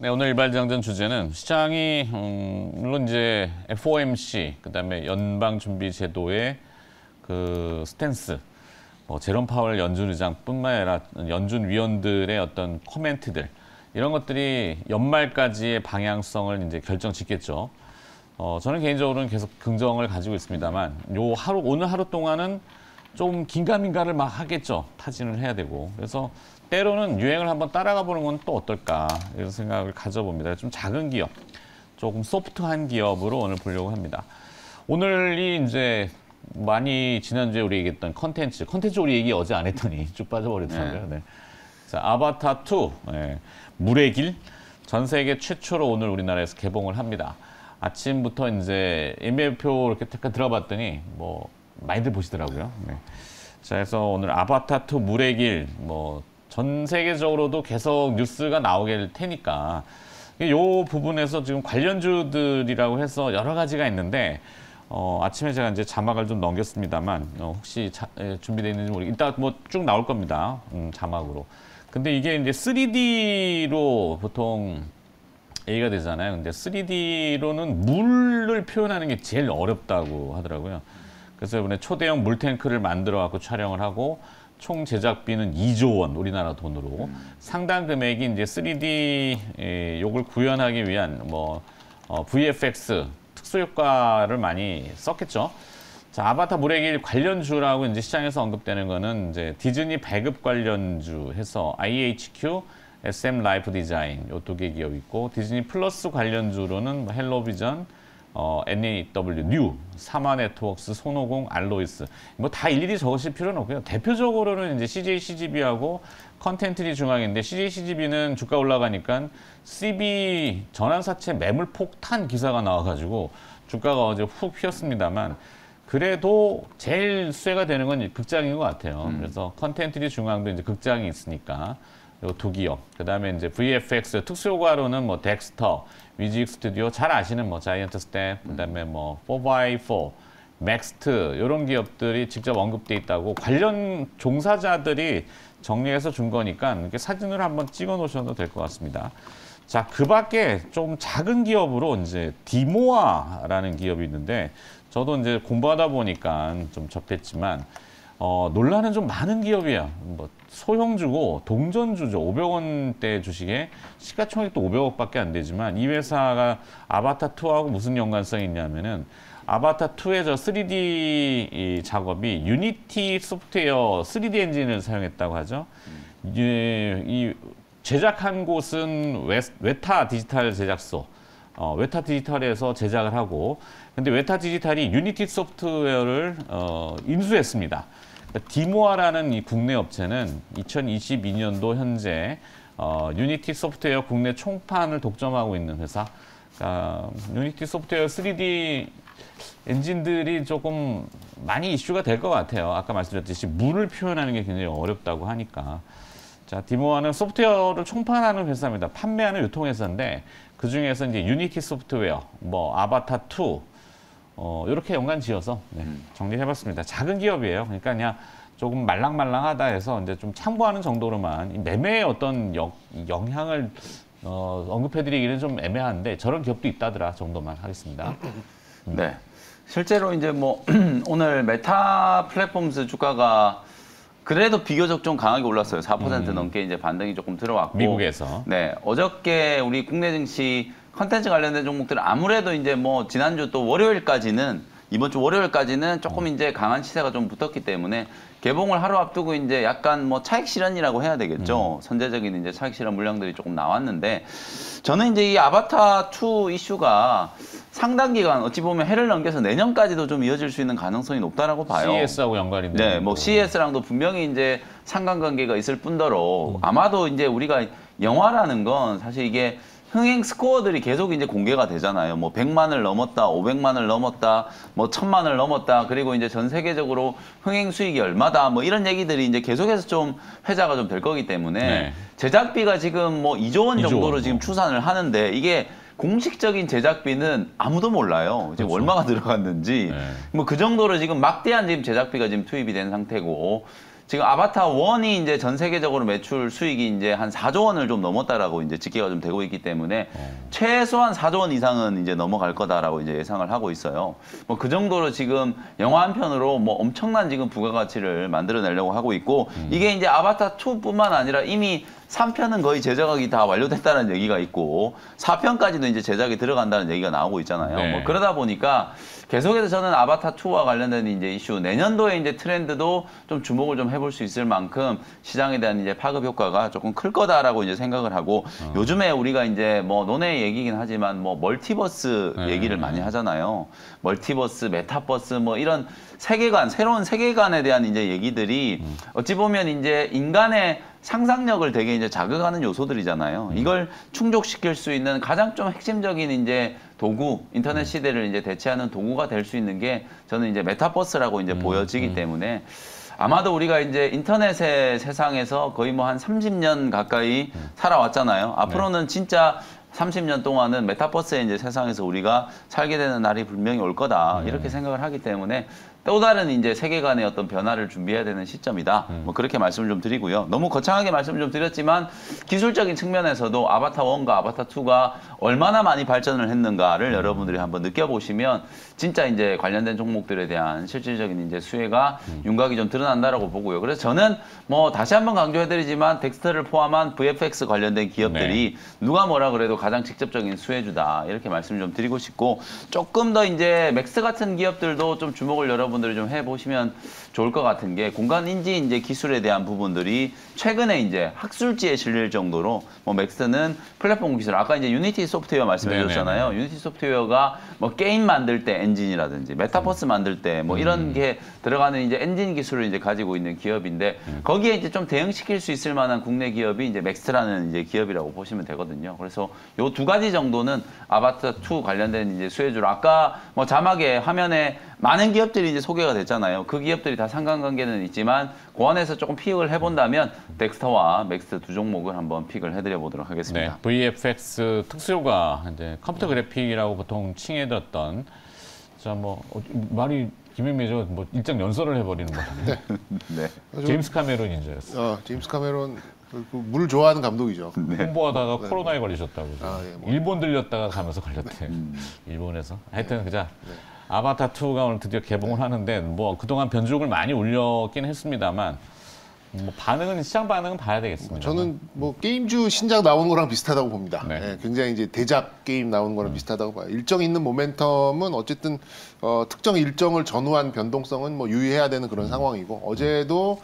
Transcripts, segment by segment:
네, 오늘 일발장전 주제는 시장이 물론 이제 FOMC 그다음에 연방준비제도의 그 스탠스, 뭐 제롬 파월 연준 의장뿐만 아니라 연준 위원들의 어떤 코멘트들 이런 것들이 연말까지의 방향성을 이제 결정짓겠죠. 저는 개인적으로는 계속 긍정을 가지고 있습니다만 오늘 하루 동안은 좀 긴가민가를 막 하겠죠. 타진을 해야 되고. 그래서 때로는 유행을 한번 따라가 보는 건 또 어떨까 이런 생각을 가져봅니다. 좀 작은 기업, 조금 소프트한 기업으로 오늘 보려고 합니다. 오늘이 이제 많이 지난주에 우리 얘기했던 컨텐츠 우리 얘기 어제 안 했더니 쭉 빠져버리더라고요. 네. 자, 아바타 2, 물의 길, 전 세계 최초로 오늘 우리나라에서 개봉을 합니다. 아침부터 이제 예매표 이렇게 잠깐 들어봤더니 뭐 많이들 보시더라고요. 네. 자, 그래서 오늘 아바타 2 물의 길, 뭐 전 세계적으로도 계속 뉴스가 나오게 될 테니까 이 부분에서 지금 관련주들이라고 해서 여러 가지가 있는데 아침에 제가 이제 자막을 좀 넘겼습니다만 혹시 준비되어 있는지 모르겠 이따 뭐 쭉 나올 겁니다. 자막으로. 근데 이게 이제 3D로 보통 얘기가 되잖아요. 근데 3D로는 물을 표현하는 게 제일 어렵다고 하더라고요. 그래서 이번에 초대형 물탱크를 만들어 갖고 촬영을 하고 총 제작비는 2조 원 우리나라 돈으로 상당 금액이 이제 3D 요걸 구현하기 위한 뭐 VFX 특수 효과를 많이 썼겠죠. 자, 아바타 물의 길 관련주라고 이제 시장에서 언급되는 거는 이제 디즈니 배급 관련주 해서 IHQ, SM 라이프 디자인 요 두 개 기업 있고 디즈니 플러스 관련주로는 뭐 헬로비전, NEW, 뉴, 사마 네트워크스, 손오공, 알로이스 뭐 다 일일이 적으실 필요는 없고요. 대표적으로는 이제 CJ CGV하고 컨텐츠리 중앙인데 CJ CGV는 주가 올라가니까 CB 전환사채 매물 폭탄 기사가 나와가지고 주가가 어제 훅 휘었습니다만 그래도 제일 수혜가 되는 건 극장인 것 같아요. 그래서 컨텐츠리 중앙도 이제 극장이 있으니까 요 두 기업. 그다음에 이제 VFX 특수효과로는 뭐 덱스터, 뮤직 스튜디오 잘 아시는 뭐 자이언트 스텝, 그다음에 뭐 4x4, 맥스트 이런 기업들이 직접 언급돼 있다고 관련 종사자들이 정리해서 준 거니까 이렇게 사진으로 한번 찍어 놓으셔도 될 것 같습니다. 자, 그 밖에 좀 작은 기업으로 이제 디모아라는 기업이 있는데 저도 이제 공부하다 보니까 좀 접했지만 논란은 좀 많은 기업이에요. 뭐 소형주고 동전주죠. 500원대 주식에 시가총액도 500억밖에 안 되지만 이 회사가 아바타 2하고 무슨 연관성이 있냐면은 아바타 2의 저 3D 작업이 유니티 소프트웨어 3D 엔진을 사용했다고 하죠. 이 제작한 곳은 웨타 디지털 제작소. 웨타 디지털에서 제작을 하고 근데 웨타 디지털이 유니티 소프트웨어를 인수했습니다. 디모아라는 이 국내 업체는 2022년도 현재 유니티 소프트웨어 국내 총판을 독점하고 있는 회사. 유니티 소프트웨어 3D 엔진들이 조금 많이 이슈가 될 것 같아요. 아까 말씀드렸듯이 물을 표현하는 게 굉장히 어렵다고 하니까. 자, 디모아는 소프트웨어를 총판하는 회사입니다. 판매하는 유통회사인데 그 중에서 이제 유니티 소프트웨어, 뭐 아바타 2 이렇게 연관 지어서 정리해봤습니다. 작은 기업이에요. 그러니까 그냥 조금 말랑말랑하다 해서 이제 좀 참고하는 정도로만 매매의 어떤 영향을 언급해드리기는 좀 애매한데 저런 기업도 있다더라 정도만 하겠습니다. 네, 실제로 이제 뭐 오늘 메타 플랫폼스 주가가 그래도 비교적 좀 강하게 올랐어요. 4% 넘게 이제 반등이 조금 들어왔고 미국에서. 네, 어저께 우리 국내 증시 컨텐츠 관련된 종목들은 아무래도 이제 뭐 지난주 또 월요일까지는 이번 주 월요일까지는 조금 이제 강한 시세가 좀 붙었기 때문에 개봉을 하루 앞두고 이제 약간 뭐 차익 실현이라고 해야 되겠죠. 선제적인 이제 차익 실현 물량들이 조금 나왔는데 저는 이제 이 아바타 2 이슈가 상당 기간 어찌 보면 해를 넘겨서 내년까지도 좀 이어질 수 있는 가능성이 높다라고 봐요. CES하고 연관이 되는. 네, 뭐 CES랑도 분명히 이제 상관관계가 있을 뿐더러 아마도 이제 우리가 영화라는 건 사실 이게 흥행 스코어들이 계속 이제 공개가 되잖아요. 뭐 100만을 넘었다, 500만을 넘었다, 뭐 1000만을 넘었다. 그리고 이제 전 세계적으로 흥행 수익이 얼마다. 뭐 이런 얘기들이 이제 계속해서 좀 회자가 좀 될 거기 때문에 네. 제작비가 지금 뭐 2조 원 정도로 2조 지금 추산을 하는데 이게 공식적인 제작비는 아무도 몰라요. 지금 그렇죠. 얼마가 들어갔는지. 네. 뭐 그 정도로 지금 막대한 지금 제작비가 지금 투입이 된 상태고 지금 아바타 1이 이제 전 세계적으로 매출 수익이 이제 한 4조 원을 좀 넘었다라고 이제 집계가 좀 되고 있기 때문에 최소한 4조 원 이상은 이제 넘어갈 거다라고 이제 예상을 하고 있어요. 뭐 그 정도로 지금 영화 한 편으로 뭐 엄청난 지금 부가가치를 만들어내려고 하고 있고 이게 이제 아바타 2뿐만 아니라 이미 3편은 거의 제작이 다 완료됐다는 얘기가 있고 4편까지도 이제 제작이 들어간다는 얘기가 나오고 있잖아요. 네. 뭐 그러다 보니까 계속해서 저는 아바타 2와 관련된 이제 이슈 내년도에 이제 트렌드도 좀 주목을 좀 해볼 수 있을 만큼 시장에 대한 이제 파급 효과가 조금 클 거다라고 이제 생각을 하고 요즘에 우리가 이제 뭐 논의 얘기긴 하지만 뭐 멀티버스 얘기를 많이 하잖아요. 멀티버스, 메타버스 뭐 이런 세계관, 새로운 세계관에 대한 이제 얘기들이 어찌 보면 이제 인간의 상상력을 되게 이제 자극하는 요소들이잖아요. 이걸 충족시킬 수 있는 가장 좀 핵심적인 이제 도구, 인터넷 시대를 이제 대체하는 도구가 될 수 있는 게 저는 이제 메타버스라고 이제 보여지기 때문에 아마도 우리가 이제 인터넷의 세상에서 거의 뭐 한 30년 가까이 살아왔잖아요. 앞으로는 진짜 30년 동안은 메타버스의 이제 세상에서 우리가 살게 되는 날이 분명히 올 거다. 이렇게 생각을 하기 때문에 또 다른 이제 세계관의 어떤 변화를 준비해야 되는 시점이다. 뭐 그렇게 말씀을 좀 드리고요. 너무 거창하게 말씀을 좀 드렸지만 기술적인 측면에서도 아바타 1과 아바타 2가 얼마나 많이 발전을 했는가를 여러분들이 한번 느껴보시면 진짜 이제 관련된 종목들에 대한 실질적인 이제 수혜가 윤곽이 좀 드러난다라고 보고요. 그래서 저는 뭐 다시 한번 강조해드리지만 덱스터를 포함한 VFX 관련된 기업들이 누가 뭐라 그래도 가장 직접적인 수혜주다. 이렇게 말씀을 좀 드리고 싶고 조금 더 이제 맥스 같은 기업들도 좀 주목을 여러분들이 좀 해보시면 좋을 것 같은 게 공간인지 이제 기술에 대한 부분들이 최근에 이제 학술지에 실릴 정도로 뭐 맥스는 플랫폼 기술 아까 이제 유니티 소프트웨어 말씀해 주셨잖아요. 유니티 소프트웨어가 뭐 게임 만들 때 엔진이라든지 메타버스 만들 때 뭐 이런 게 들어가는 이제 엔진 기술을 이제 가지고 있는 기업인데 거기에 이제 좀 대응시킬 수 있을 만한 국내 기업이 이제 맥스라는 이제 기업이라고 보시면 되거든요. 그래서 요 두 가지 정도는 아바타 2 관련된 이제 수혜주로 아까 뭐 자막에 화면에 많은 기업들이 이제 소개가 됐잖아요. 그 기업들이 다 상관관계는 있지만 그 안에서 조금 픽을 해본다면 덱스터와 맥스 두 종목을 한번 픽을 해드려 보도록 하겠습니다. 네, VFX 특수효과 이제 컴퓨터 그래픽이라고 보통 칭해졌던 자뭐 말이 김현미죠. 뭐 일장 연설을 해버리는 거 같은데. 네. 제임스 카메론 인자였어. 제임스 카메론 물 좋아하는 감독이죠. 홍보하다가 코로나에 걸리셨다고. 예, 뭐. 일본 들렸다가 가면서 걸렸대. 일본에서. 하여튼 그자. 아바타 2가 오늘 드디어 개봉을 하는데 뭐 그동안 변주를 많이 울렸긴 했습니다만 뭐 반응은 시장 반응은 봐야 되겠습니다. 저는 뭐 게임주 신작 나오는 거랑 비슷하다고 봅니다. 네. 예, 굉장히 이제 대작 게임 나오는 거랑 비슷하다고 봐요. 일정 있는 모멘텀은 어쨌든 특정 일정을 전후한 변동성은 뭐 유의해야 되는 그런 상황이고 어제도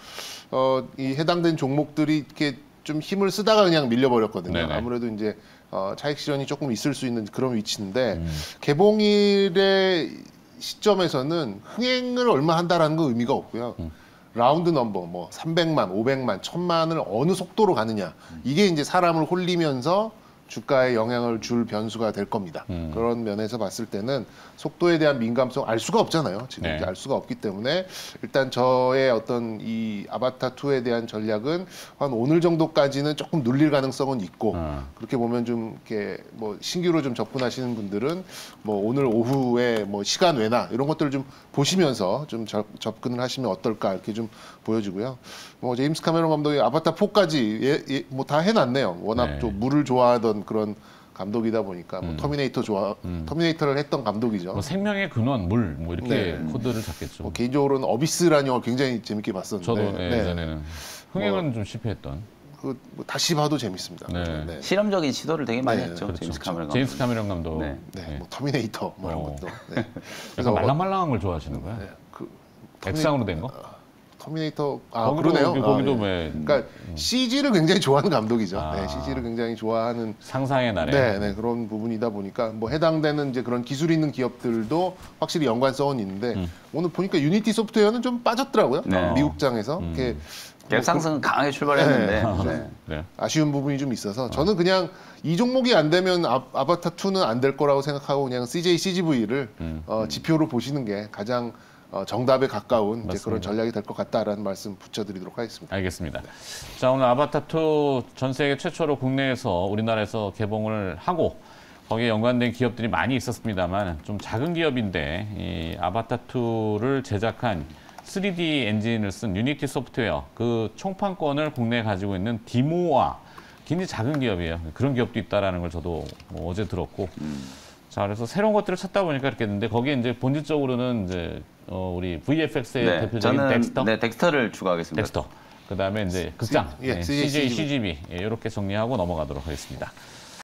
이 해당된 종목들이 이렇게 좀 힘을 쓰다가 그냥 밀려버렸거든요. 네네. 아무래도 이제 차익 실현이 조금 있을 수 있는 그런 위치인데 개봉일의 시점에서는 흥행을 얼마 한다라는 건 의미가 없고요. 라운드 넘버 뭐 300만, 500만, 1000만을 어느 속도로 가느냐 이게 이제 사람을 홀리면서 주가에 영향을 줄 변수가 될 겁니다. 그런 면에서 봤을 때는 속도에 대한 민감성 알 수가 없잖아요. 지금 네. 이제 알 수가 없기 때문에 일단 저의 어떤 이 아바타 2에 대한 전략은 한 오늘 정도까지는 조금 눌릴 가능성은 있고 그렇게 보면 좀 이렇게 뭐 신규로 좀 접근하시는 분들은 뭐 오늘 오후에 뭐 시간 외나 이런 것들을 좀 보시면서 좀 접근을 하시면 어떨까 이렇게 좀 보여지고요. 뭐 제임스 카메론 감독이 아바타 4까지 뭐 다 해놨네요. 워낙 네. 좀 물을 좋아하던 그런 감독이다 보니까 뭐 터미네이터를 했던 감독이죠. 뭐 생명의 근원, 물, 뭐 이렇게 코드를 잡겠죠. 뭐 개인적으로는 어비스라는 영화를 굉장히 재밌게 봤었는데 저도 예전에는 흥행은 좀 실패했던. 뭐 다시 봐도 재밌습니다. 네. 실험적인 시도를 되게 많이 네, 했죠. 그렇죠. 제임스 카메론 감독. 제임스 카메론 감독. 네. 뭐 터미네이터 뭐 이런 것도. 네. 약간 말랑말랑한 걸 좋아하시는 거야? 액상으로 된 거? 터미네이터 거기도, 그러네요. 거기도 예. 왜 그러니까 CG를 굉장히 좋아하는 감독이죠. 네, CG를 굉장히 좋아하는 상상의 나래. 네, 그런 부분이다 보니까 뭐 해당되는 이제 그런 기술 있는 기업들도 확실히 연관성은 있는데 오늘 보니까 유니티 소프트웨어는 좀 빠졌더라고요. 네. 미국장에서 이렇게 갭 상승은 강하게 출발했는데 네. 네. 아쉬운 부분이 좀 있어서 저는 그냥 이 종목이 안 되면 아바타 2는 안 될 거라고 생각하고 그냥 CJ, CGV를 지표로 보시는 게 가장 정답에 가까운 이제 그런 전략이 될 것 같다라는 말씀 붙여드리도록 하겠습니다. 알겠습니다. 자, 오늘 아바타2 전 세계 최초로 국내에서 우리나라에서 개봉을 하고 거기에 연관된 기업들이 많이 있었습니다만 좀 작은 기업인데 이 아바타2를 제작한 3D 엔진을 쓴 유니티 소프트웨어 그 총판권을 국내에 가지고 있는 디모아 굉장히 작은 기업이에요. 그런 기업도 있다라는 걸 저도 뭐 어제 들었고. 자, 그래서 새로운 것들을 찾다 보니까 이렇게 됐는데 거기에 이제 본질적으로는 이제 우리 VFX의 네, 대표적인 저는 덱스터, 네, 덱스터를 추가하겠습니다. 넥스터. 그다음에 이제 극장, 예, CJ, CGV. CGV 이렇게 정리하고 넘어가도록 하겠습니다.